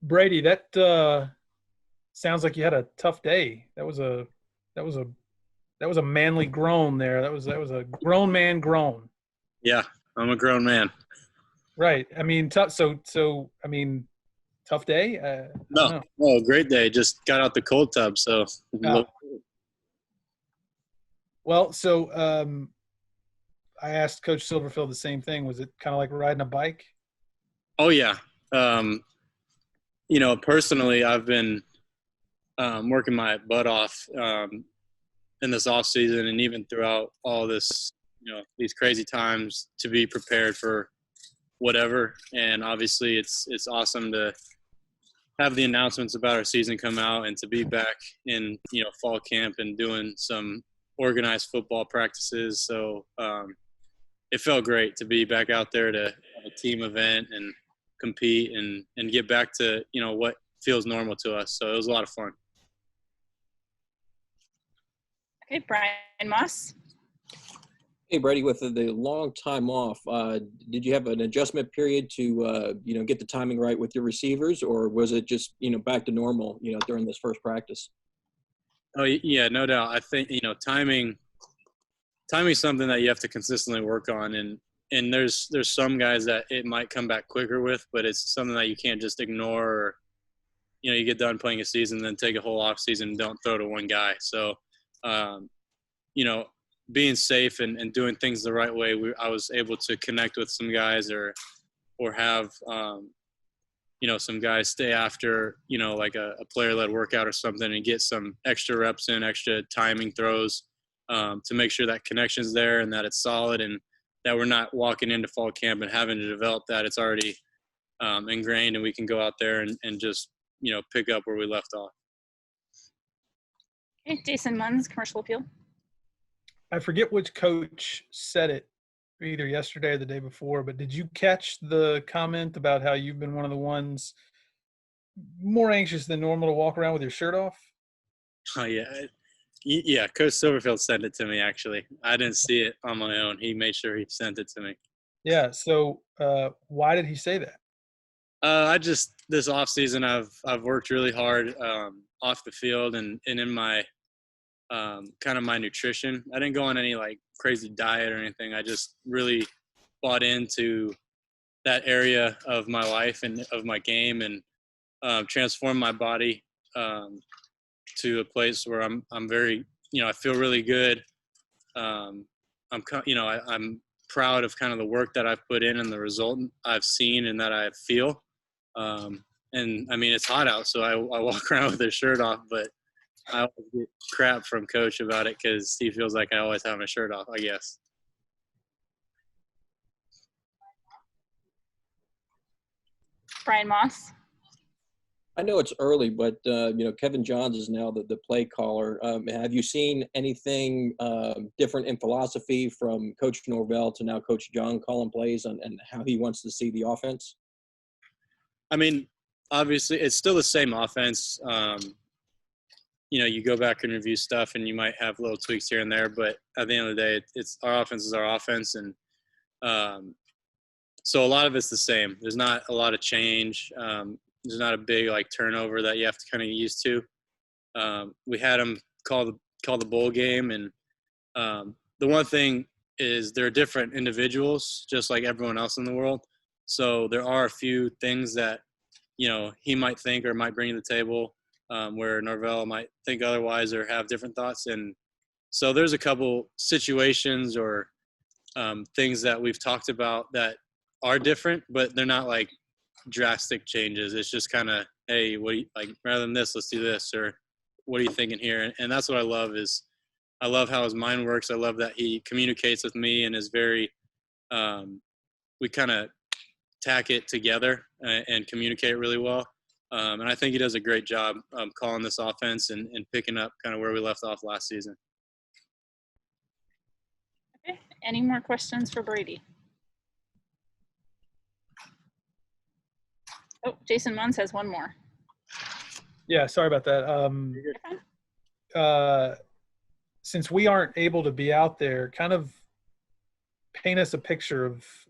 Brady, that sounds like you had a tough day. That was a that was a manly groan there. That was a grown man groan. Yeah, I'm a grown man. Right. I mean, tough. Tough day. I don't No, know. no, great day. Just got out the cold tub, so Ah, well, I asked Coach Silverfield the same thing. Was it kind of like riding a bike? oh yeah. Um, personally, I've been working my butt off in this off season and even throughout all this, these crazy times to be prepared for whatever. And obviously, it's awesome to have the announcements about our season come out and to be back in fall camp and doing some organized football practices. So it felt great to be back out there to have a team event and compete and get back to what feels normal to us. So it was a lot of fun. Okay, Brian Moss. Hey, Brady, with the long time off, did you have an adjustment period to, get the timing right with your receivers, or was it just, back to normal, during this first practice? Oh yeah, no doubt. I think timing is something that you have to consistently work on, and there's some guys that it might come back quicker with, but it's something that you can't just ignore. Or, you get done playing a season, then take a whole off season and don't throw to one guy. So, um, being safe and doing things the right way, I was able to connect with some guys or have some guys stay after like a player-led workout or something and get some extra reps in, extra timing throws to make sure that connection's there and that it's solid and that we're not walking into fall camp and having to develop that. It's already ingrained and we can go out there and just pick up where we left off. Okay, Jason Munns, Commercial Appeal. I forget which coach said it either yesterday or the day before, but did you catch the comment about how you've been one of the ones more anxious than normal to walk around with your shirt off? Oh yeah, Coach Silverfield sent it to me. Actually, I didn't see it on my own. He made sure he sent it to me. Yeah. So why did he say that? I just this off season I've worked really hard off the field and in my kind of my nutrition. I didn't go on any like crazy diet or anything. I just really bought into that area of my life and of my game and transformed my body to a place where I'm very I feel really good. I'm proud of kind of the work that I've put in and the result I've seen and that I feel. And I mean it's hot out, so I walk around with a shirt off, but I always get crap from Coach about it because he feels like I always have my shirt off, I guess. Brian Moss. I know it's early, but, Kevin Johns is now the play caller. Have you seen anything different in philosophy from Coach Norvell to now Coach John calling plays and how he wants to see the offense? I mean, obviously, it's still the same offense. You go back and review stuff and you might have little tweaks here and there, but at the end of the day, it's our offense is our offense. And so a lot of it's the same. There's not a lot of change. There's not a big like turnover that you have to kind of get used to. We had them call the bowl game. And the one thing is they're different individuals, just like everyone else in the world. So there are a few things that, he might think or might bring to the table where Norvell might think otherwise or have different thoughts. And so there's a couple situations or things that we've talked about that are different, but they're not like drastic changes. It's just kind of, hey, what do you like? Rather than this, let's do this, or what are you thinking here? And that's what I love is I love how his mind works. I love that he communicates with me and is very we kind of tack it together and communicate really well. And I think he does a great job calling this offense and picking up kind of where we left off last season. Okay. Any more questions for Brady? Oh, Jason Munns has one more. Yeah, sorry about that. Since we aren't able to be out there, kind of paint us a picture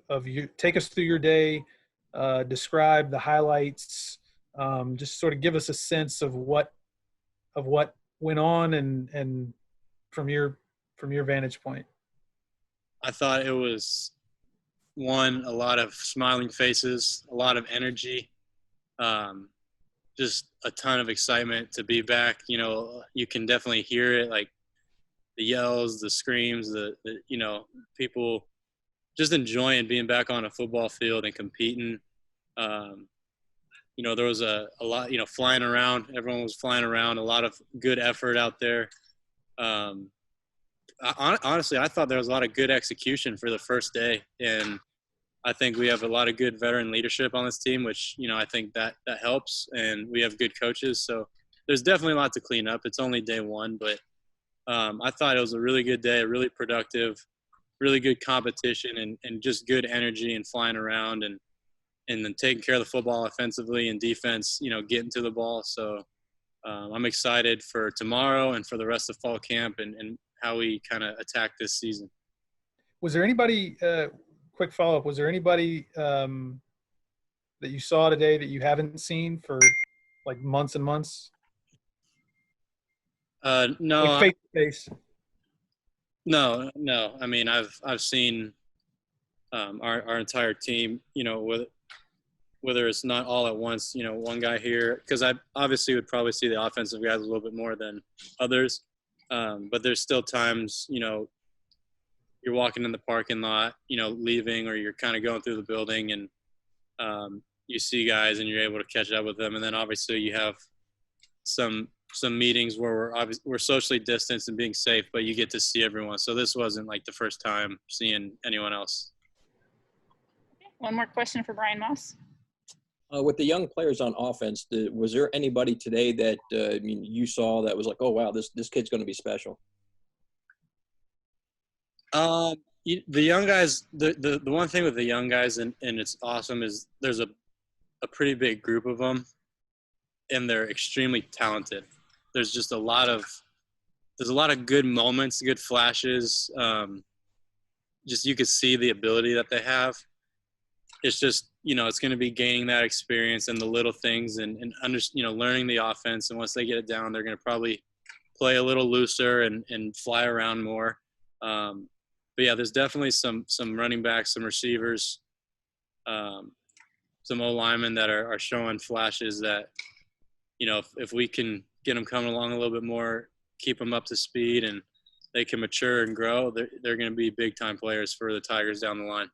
of you. Take us through your day. Describe the highlights. Just sort of give us a sense of what went on and from your vantage point. I thought it was a lot of smiling faces, a lot of energy, just a ton of excitement to be back. You know, you can definitely hear it, like the yells, the screams, the people just enjoying being back on a football field and competing. There was a lot, flying around. Everyone was flying around. A lot of good effort out there. Honestly, I thought there was a lot of good execution for the first day, and I think we have a lot of good veteran leadership on this team, which I think that helps, and we have good coaches. So there's definitely a lot to clean up. It's only day one, but I thought it was a really good day, really productive, really good competition, and just good energy and flying around and then taking care of the football offensively and defense, getting to the ball. So I'm excited for tomorrow and for the rest of fall camp and how we kind of attack this season. Was there anybody, quick follow-up, was there anybody that you saw today that you haven't seen for like months and months? No. Like face to face. No. I mean, I've seen our entire team, whether it's not all at once, one guy here, because I obviously would probably see the offensive guys a little bit more than others. But there's still times, you're walking in the parking lot, leaving, or you're kind of going through the building and you see guys and you're able to catch up with them. And then obviously you have some meetings where we're socially distanced and being safe, but you get to see everyone. So this wasn't like the first time seeing anyone else. One more question for Brian Moss. With the young players on offense, was there anybody today that you saw that was like, oh wow, this kid's going to be special? The young guys, the one thing with the young guys, and it's awesome, is there's a pretty big group of them, and they're extremely talented. There's just a lot of good moments, good flashes. Just you could see the ability that they have. It's just, it's going to be gaining that experience and the little things and learning the offense. And once they get it down, they're going to probably play a little looser and fly around more. But yeah, there's definitely some running backs, some receivers, some O-linemen that are showing flashes that, if we can get them coming along a little bit more, keep them up to speed, and they can mature and grow, they're going to be big time players for the Tigers down the line.